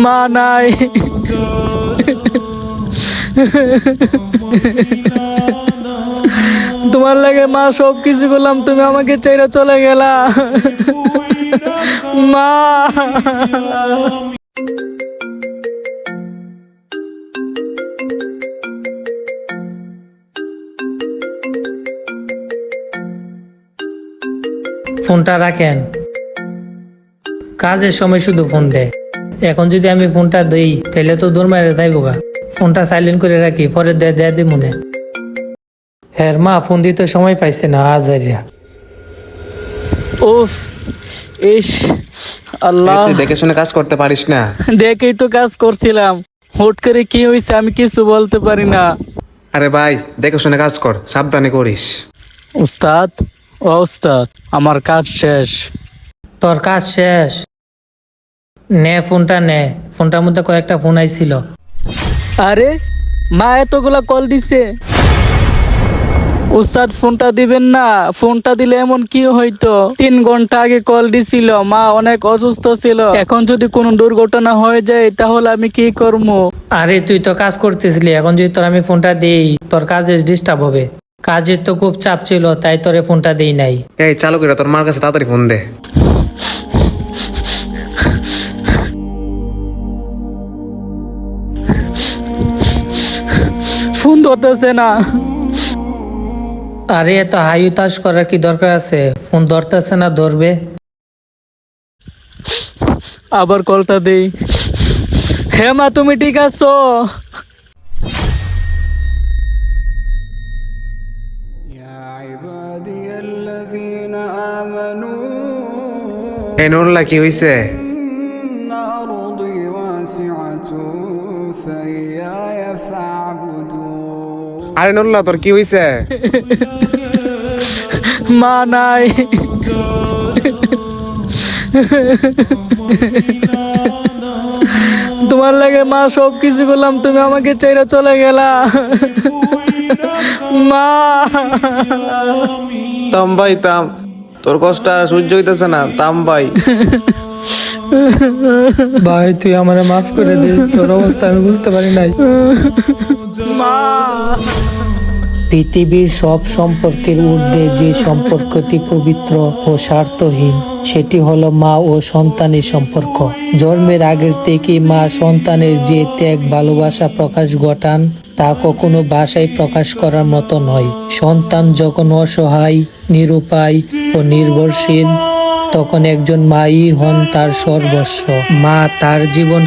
মা নাই। তোমার লাগে মা সব কিছু করলাম, তুমি আমাকে ছেড়ে চলে গেলা মা। ফোনটা রাখেন, কাজের সময় শুধু ফোন দেয়। এখন যদি আমি ফোনটা দিই তাহলে তো দৌড় মারে যাইবো গা। ফোনটা সাইলেন্ট করে রাখি, পরে দেয় দি মনে। হ্যাঁ মা ফোন দিতে সময় পাইছে না আজ আরিয়া। উফ, ইস আল্লাহ, তুই দেখে শুনে কাজ করতে পারিস না? দেখেই তো কাজ করছিলাম, হুট করে কি হয়েছে আমি কিছু বলতে পারি না। আরে ভাই, দেখে শুনে কাজ কর, সাবধানে করিস। উস্তাদ, ও উস্তাদ, আমার কাজ শেষ। তোর কাজ শেষ? নে ফোনটা নে, ফোনটার মধ্যে কয়েকটা ফোন আইছিল। আরে মা এতগুলা কল দিছে, উস্তাদ ফোনটা দিবেন না? ফোনটা দিলে এমন কি হইতো? 3 ঘন্টা আগে কল দিছিল, মা অনেক অসুস্থ ছিল, এখন যদি কোনো দুর্ঘটনা হয়ে যায় তাহলে আমি কি করবো? আরে তুই তো কাজ করতেছিলি, এখন যদি তোর আমি ফোনটা দেই তোর কাজে ডিস্টার্ব হবে। কাজের তো খুব চাপ ছিল, তাই তোরে ফোনটা দেই নাই। এই চালু করে তোর মার কাছে তাড়াতাড়ি ফোন দে। ফোন ধরতেছে না। আরে এত হাই উতাস করার কি দরকার আছে? ফোন ধরতেছে না, ধরবে। আবার কলটা দেই। হে মা, তুমি ঠিক আছো? এই নুরুল্লাহ, কি হইছে? আরে নুরুল্লাহ, তোর কি হইছে? মা নাই। তোমার লাগে মা সব কিছু করলাম, তুমি আমাকে ছেড়ে চলে গেলা মা। তাম ভাই তাম, তোর কষ্ট আর সহ্য হইতেছে না, তাম ভাই। ভাই তুই আমারে মাফ করে দে, তোর অবস্থা আমি বুঝতে পারি নাই। মা। পৃথিবীর সব সম্পর্কের ঊর্ধ্বে যে সম্পর্কটি পবিত্র ও স্বার্থহীন, সেটি হলো মা ও সন্তানের সম্পর্ক। জন্মের আগের থেকে মা সন্তানের যে ত্যাগ ভালোবাসা প্রকাশ ঘটান, তা কখনো ভাষায় প্রকাশ করার মতো নয়। সন্তান যখন অসহায়, নিরুপায় ও নির্ভরশীল, তখন একজন মাই হন তার সর্বস্ব। মা তার জীবন